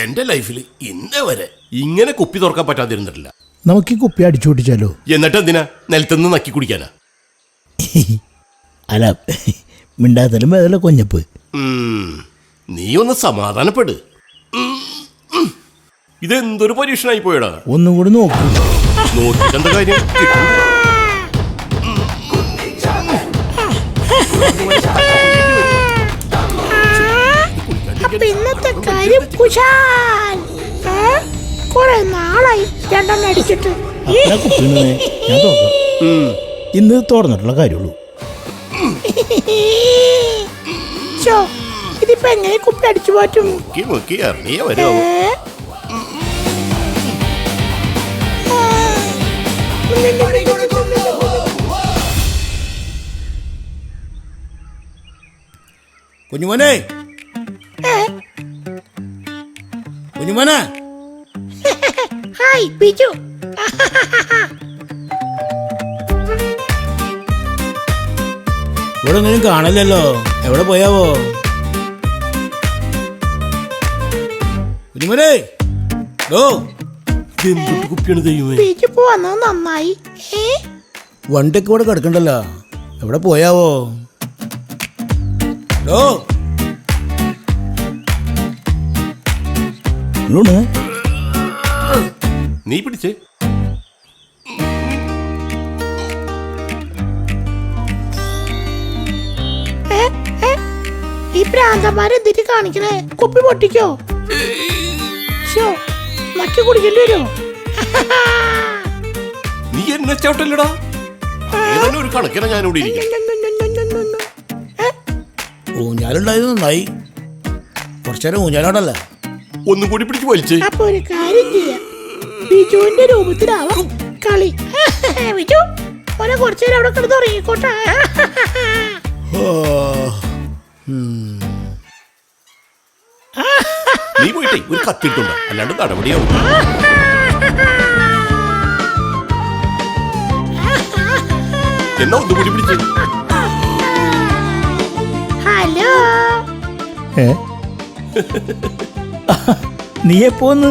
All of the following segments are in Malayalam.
എന്റെ ലൈഫിൽ ഇന്നേ വരെ ഇങ്ങനെ കുപ്പി തുറക്കാൻ പറ്റാതിരുന്നിട്ടില്ല. നമുക്ക് ഈ കുപ്പി അടിച്ചു പൊട്ടിച്ചാലോ? എന്നിട്ട് എന്തിനാ നിലത്തുനിന്ന് നക്കി കുടിക്കാനാ? അല്ല, മിണ്ടാത്തലും അതല്ല കൊഞ്ഞപ്പ്. നീ ഒന്ന് സമാധാനപ്പെട്. ഇതെന്തൊരു പരീക്ഷണായി പോയടാ. ഒന്നും കൂടി നോക്കൂ. നോക്കിട്ടെന്താ കാര്യം? ഇന്നത്തെ കാര്യം കുശാൽ. കുറെ നാളായി രണ്ടെണ്ണം അടിച്ചിട്ട്. ഇന്ന് തുറന്നിട്ടുള്ള കാര്യമുള്ളൂ. ഇതിപ്പോ എങ്ങനെ കുപ്പി അടിച്ചു മാറ്റും? കുഞ്ഞുമോനെ, കുഞ്ഞുമോനെ. ഹായ് ബിജു. ഇവിടെ ഒന്നും കാണല്ലോ. എവിടെ പോയാവോ? കുഞ്ഞുമോനെ, കുപ്പിയാണ് ദൈവമേ. ബിജു പോവാന്ന് നന്നായി. വണ്ടിയൊക്കെ ഇവിടെ കിടക്കണ്ടല്ലോ. എവിടെ പോയാവോ? നീ പിടിച്ചേ. ഈ പ്രാന്തന്മാരെന്തിട്ട് കാണിക്കണേ? കുപ്പി പൊട്ടിക്കോ? നക്കി കുടിക്കേണ്ടി വരുമോ? നീ എന്നെ ചവിട്ടല്ലടാ. ഒരു കണക്കിനാ ഞാനിവിടെ ഇരിക്കും. ഊഞ്ഞാലുണ്ടായത് നന്നായി. കുറച്ചേരം ഊഞ്ഞാലോടല്ല. ഒന്നും കൂടി പിടിച്ച് വലിച്ചേ. അപ്പൊ ഒരു കാര്യം ചെയ്യാം, ബിജുവിന്റെ രൂപത്തിലാവാം കളി. ബിജു ഓനെ കുറച്ചേരം അവിടെ കിടന്ന് ഉറങ്ങിക്കോട്ടെ. നീ പോയിട്ടേ ഒരു കത്തിട്ടുണ്ടോ? അല്ലാണ്ട് നടപടിയാവും. എന്നാ ഒന്നും കൂടി പിടിച്ചേ. ഹലോ, നീ എപ്പോന്ന്?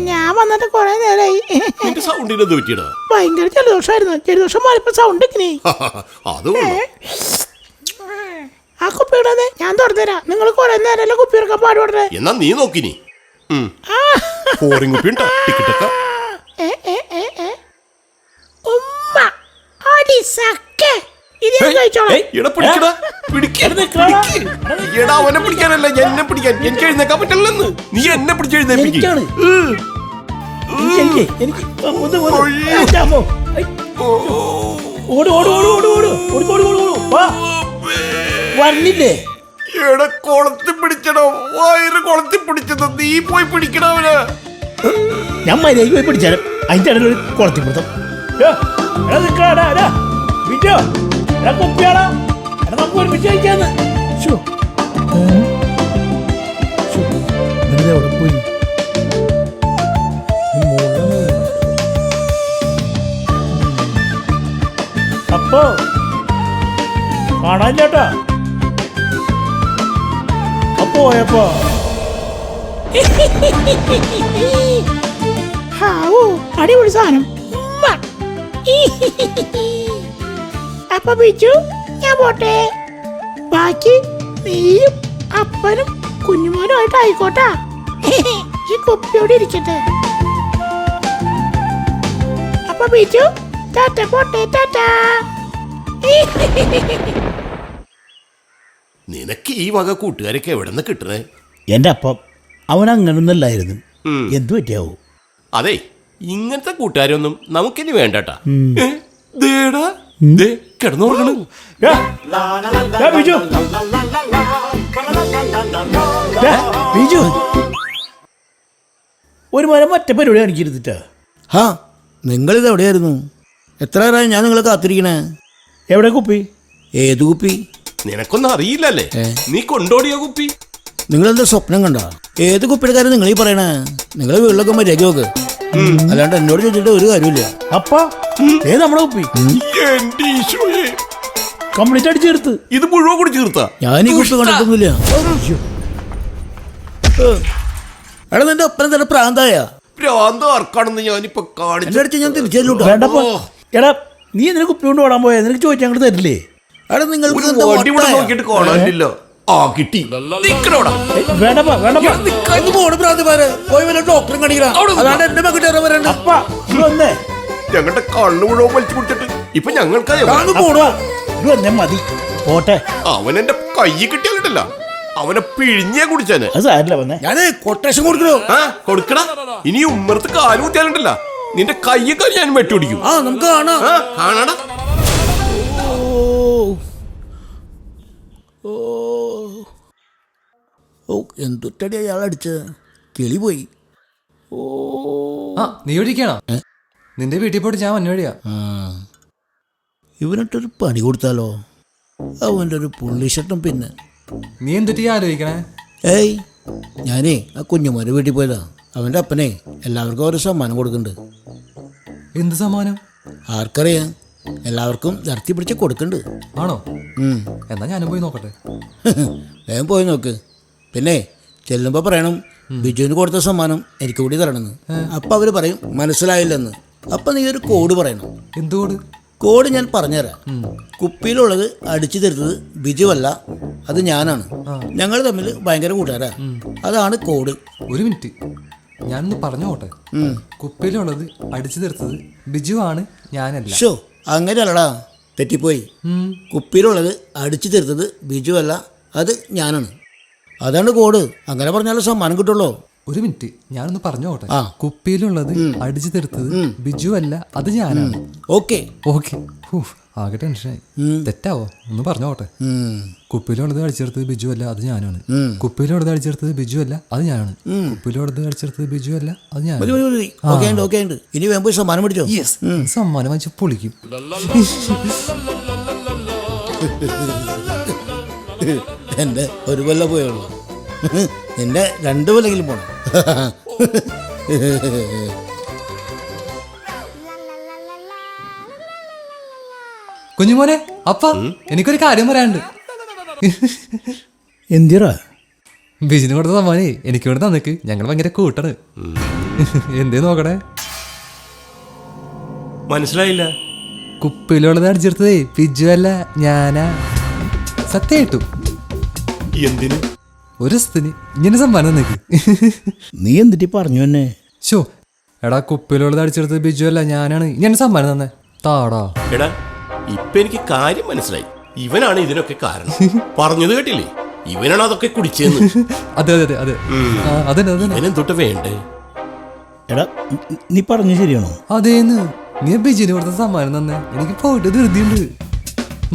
ഞാൻ വന്നിട്ട് കൊറേ നേരായി. സൗണ്ടിനെന്ത് പറ്റിയടാ? ഭയങ്കര ജലദോഷമായിരുന്നു. ജലദോഷം മാറിയപ്പോ സൗണ്ട് ഇങ്ങനെ. ആ കുപ്പി ഇടാതെ ഞാൻ തുറന്നുതരാം. നിങ്ങൾ കൊറേ നേരമല്ലേ കുപ്പി ഇറക്കാൻ പാടുപെടേ. എന്നാ നീ നോക്കിനി. കുപ്പി ഉണ്ടോ? ടിക്കറ്റൊക്കെ അവനെ പിടിക്കാനല്ല എന്നെ പിടിക്കാൻ. എനിക്ക് എഴുന്നേക്കാൻ പറ്റില്ലെന്ന്. നീ എന്നെ പിടിച്ച് എഴുന്നേപ്പിക്കും. വന്നില്ലേ? എടാ കൊളത്തി പിടിച്ചടോ. വയറ് കൊളത്തി പിടിച്ചത്. നീ പോയി പിടിക്കണവന്. ഞാൻ മര്യാദ പോയി പിടിച്ചാലും അതിന്റെ ഇടയിൽ ഒരു കുളത്തിപ്പിടുത്തം. നമുക്ക് ഒരുമിച്ച് കഴിക്കാന്ന്. എവിടെ പോയി? അപ്പോ കാണാനില്ലാട്ടാ. അപ്പോ പോയപ്പോ അടിപൊളി സാധനം. അപ്പൊ ബിജു ഞാൻ പോട്ടെ. ബാക്കി നീയും അപ്പനും കുഞ്ഞുമോനും ആയിട്ട് ആയിക്കോട്ടാ. ഈ കുപ്പിയോടെ ഇരിക്കട്ടെ. അപ്പൊ ബിജു ടാറ്റ പോട്ടെ. ടാറ്റ. നിനക്ക് ഈ വക കൂട്ടുകാരൊക്കെ എവിടെ നിന്ന് കിട്ടണേ? എന്റെ അപ്പം അവൻ അങ്ങനൊന്നല്ലായിരുന്നു. എന്തു പറ്റിയാവോ? അതെ, ഇങ്ങനത്തെ കൂട്ടുകാരൊന്നും നമുക്കിനി വേണ്ടട്ടാ. കിടന്നുറങ്ങണു. ഒരു മരം മറ്റേ പരിപാടി കാണിക്കരുതിട്ടാ. ഹാ, നിങ്ങളിത് എവിടെയായിരുന്നു? എത്ര നേരമായി ഞാൻ നിങ്ങളെ കാത്തിരിക്കണേ. എവിടെ കുപ്പി? ഏത് കുപ്പി? നിനക്കൊന്നും അറിയില്ലല്ലേ? നീ കൊണ്ടോടിയ കുപ്പി. നിങ്ങളെന്താ സ്വപ്നം കണ്ട? ഏത് കുപ്പിയുടെ കാര്യം നിങ്ങൾ ഈ പറയണേ? നിങ്ങൾ വീട്ടിലൊക്കെ മര്യാദ നോക്ക്. അല്ലാണ്ട് എന്നോട് ചോദിച്ചിട്ട് ഒരു കാര്യമില്ല. അപ്പാ ഏത് നമ്മുടെ കുപ്പി? കംപ്ലീറ്റ് അടിച്ചു ചേർത്ത്. ഇത് മുഴുവൻ കൂടി ചേർത്താ? ഞാൻ ഈ കുപ്പി കണ്ടിട്ടൊന്നുമില്ല. എടാ നിന്റെ ഒപ്പനം തന്നെ പ്രാന്തായ ഭ്രാന്ത് ആർക്കാണെന്ന് ഞാനിപ്പോ എന്റെ കാണിച്ചു. അടുത്ത് ഞാൻ തിരിച്ചു വേണ്ടപ്പോ എടാ നീ എന്തിനു കുപ്പി കൊണ്ട് ഓടാൻ പോയാ നിനക്ക് ചോദിച്ചാൽ അങ്ങോട്ട് തരില്ലേ? എടാ നിങ്ങൾക്ക് ഒരു എന്താ വണ്ടി ഇവിടെ വട്ടായ? നോക്കിയിട്ട് കാണാനില്ല. ആ കിട്ടി. നിക്കണോടാ. വേണ്ടപ്പാ വേണ്ടപ്പാ ഇത് പോണ് പ്രാന്തിമാര് പോയി വല്ല ഡോക്ടറും കണിക്കണം. അതാണ് എന്റെ മകിട്ടേറെ വരണ്ട. അപ്പ ഇത് വന്നേ ഞങ്ങളുടെ കള്ളു മുഴുവൻ വലിച്ചു കുടിച്ചിട്ട് ഇപ്പൊ ഞങ്ങൾക്കായ താങ്കൾ പോണോ? ഇത് വന്നേ മതി പോട്ടെ. അവൻ എന്റെ കൈ കിട്ടിയാലിട്ടല്ല, അവനെ പിഴിഞ്ഞേ കുടിച്ചാന്. അത് സാരില്ല വന്നേ. ഞാനേ കൊട്ടേഷൻ കൊടുക്കണോ? ആ കൊടുക്കടാ. ഇനി ഉമ്മറത്ത് കാല് കുത്തിയാലുണ്ടല്ല, നിന്റെ കൈയൊക്കെ ഞാൻ വെട്ടിപിടിക്കും. ആ നമുക്ക് കാണാം. ആ കാണാടാ. ഓ എന്തൊറ്റടി അയാൾ അടിച്ചത്. കിളി പോയി. ആ നീ ഒഴിക്കണോ? നിന്റെ വീട്ടിൽ പോയിട്ട് ഞാൻ വന്നു വഴിയാ. ആ ഇവനിട്ടൊരു പണി കൊടുത്താലോ? അവൻ്റെ ഒരു പുള്ളി ഷർട്ടും പിന്നെ. നീ എന്തിട്ട് ആലോചിക്കണേ? ഏയ് ഞാനേ ആ കുഞ്ഞുമോൻ്റെ വീട്ടിൽ പോയതാ. അവൻ്റെ അപ്പനെ എല്ലാവർക്കും ഓരോ സമ്മാനം കൊടുക്കുന്നുണ്ട്. എന്ത് സമ്മാനം? ആർക്കറിയാം, എല്ലാവർക്കും നിർത്തി പിടിച്ച് കൊടുക്കുന്നുണ്ട്. ആണോ? എന്നാ ഞാനും പോയി നോക്കട്ടെ. വേഗം പോയി നോക്ക്. പിന്നെ ചെല്ലുമ്പോൾ പറയണം ബിജുവിന് കൊടുത്ത സമ്മാനം എനിക്ക് കൂടി തരണമെന്ന്. അപ്പം അവർ പറയും മനസ്സിലായില്ലെന്ന്. അപ്പം നീ ഒരു കോഡ് പറയണം. എന്തുകൊണ്ട്? കോഡ് ഞാൻ പറഞ്ഞുതരാം. കുപ്പിയിലുള്ളത് അടിച്ചു തരുന്നത് ബിജുവല്ല, അത് ഞാനാണ്. ഞങ്ങൾ തമ്മിൽ ഭയങ്കര കൂട്ടുകാരാ. അതാണ് കോഡ്. ഒരു മിനിറ്റ്, ഞാനൊന്ന് പറഞ്ഞു പോട്ടെ. കുപ്പിയിലുള്ളത് അടിച്ചു തീർത്തത് ബിജു ആണ്, ഞാനല്ല. ഷോ അങ്ങനെയല്ലടാ, തെറ്റിപ്പോയി. കുപ്പിയിലുള്ളത് അടിച്ചു തീർത്തത് ബിജുവല്ല, അത് ഞാനാണ്. അതാണ് കോഡ്. അങ്ങനെ പറഞ്ഞാലും സമ്മാനം കിട്ടുള്ളൂ. ഒരു മിനിറ്റ്, ഞാനൊന്ന് പറഞ്ഞു പോട്ടെ. ആ. കുപ്പിയിലുള്ളത് അടിച്ചു തീർത്തത് ബിജു അല്ല, അത് ഞാനാണ്. Okay okay. ആകെ ടെൻഷനായി. തെറ്റാവോ? ഒന്ന് പറഞ്ഞു പോട്ടെ. കുപ്പിയിലുള്ളത് അടിച്ചെടുത്തത് ബിജു അല്ല, അത് ഞാനാണ്. കുപ്പിയിലുള്ളത് അടിച്ചെടുത്തത് ബിജു അല്ല, അത് ഞാനാണ്. കുപ്പിയിലുള്ളത് അടിച്ചെടുത്തത് ബിജു അല്ല, അത് ഞാനാണ്. ഓക്കെ ഉണ്ട്. ഇനി വേഗം പോയി സമ്മാനം പിടിച്ചോ. സമ്മാനം വാങ്ങിച്ച് പൊളിക്കും. എൻ്റെ ഒരു കൊല്ലം പോയുള്ളൂ. എൻ്റെ 2 കൊല്ലെങ്കിലും പോണം. കുഞ്ഞുമോനെ, അപ്പ എനിക്കൊരു കാര്യം പറയാനുണ്ട്. എന്തിറാ? ബിജിന് കൊടുത്ത സമ്മാനേ എനിക്ക് വേണ്ടി തന്നിക്ക്. ഞങ്ങൾ ഭയങ്കര കൂട്ടാണ്. എന്തേ നോക്കണേ? മനസ്സിലായില്ല. കുപ്പിയിലുള്ളത് അടിച്ചെടുത്തതേ ബിജു അല്ല, ഞാനാ. സത്യമായിട്ടു. എന്തിന്? ഒരു ദിവസത്തിന് ഇങ്ങനെ സമ്മാനം തന്നിക്ക്. നീ എന്തിട്ട് പറഞ്ഞു എന്നെ? ഷോ എടാ, കുപ്പിയിലുള്ളത് അടിച്ചെടുത്തത് ബിജു അല്ല, ഞാനാണ്. ഇങ്ങനെ സമ്മാനം തന്നെ താടാ. എടാ ഇപ്പൊ എനിക്ക് കാര്യം മനസ്സിലായി. ഇവനാണ് ഇതിനൊക്കെ കാരണം. പറഞ്ഞത് കേട്ടില്ലേ, ഇവനാണ് അതൊക്കെ കുടിച്ചെന്ന്. അതെ അതെ അതെ അതെ അതെ. ഇവനെന്തൊട്ട് വേണ്ടേ? എടാ നീ പറഞ്ഞു ശരിയാണോ? അതേന്ന്. നീ ബിജിന് കൊടുത്ത സമ്മാനം തന്നെ എനിക്ക് പോയിട്ട് ധൃതിയുണ്ട്.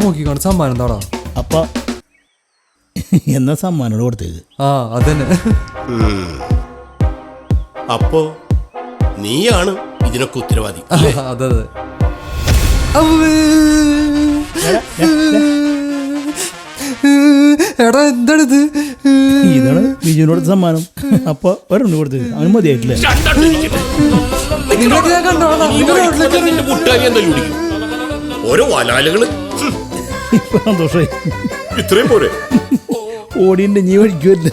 നോക്കിക്കോണ്ട് സമ്മാനം താടാ. അപ്പ എന്നാ സമ്മാനോട് കൊടുത്തേക്ക്. ആ അതന്നെ. അപ്പോ നീയാണ് ഇതിനൊക്കെ ഉത്തരവാദി. അതെ അതെ. എടാ എന്താണിത്? ഇതാണ് ബിജുവിനോട് സമ്മാനം. അപ്പൊ ഒരെണ്ണം കൊടുത്തേക്ക്. അവന് മതിയായിട്ടില്ലേ? നിങ്ങളൊക്കെ ഞാൻ കണ്ടോളാം. ഓരോ വലാലുകള്. ഇപ്പൊ സന്തോഷമായി. ഇത്രയും പോരെ? ഓടിയുണ്ട്, നീ ഒഴിക്കുമല്ലേ?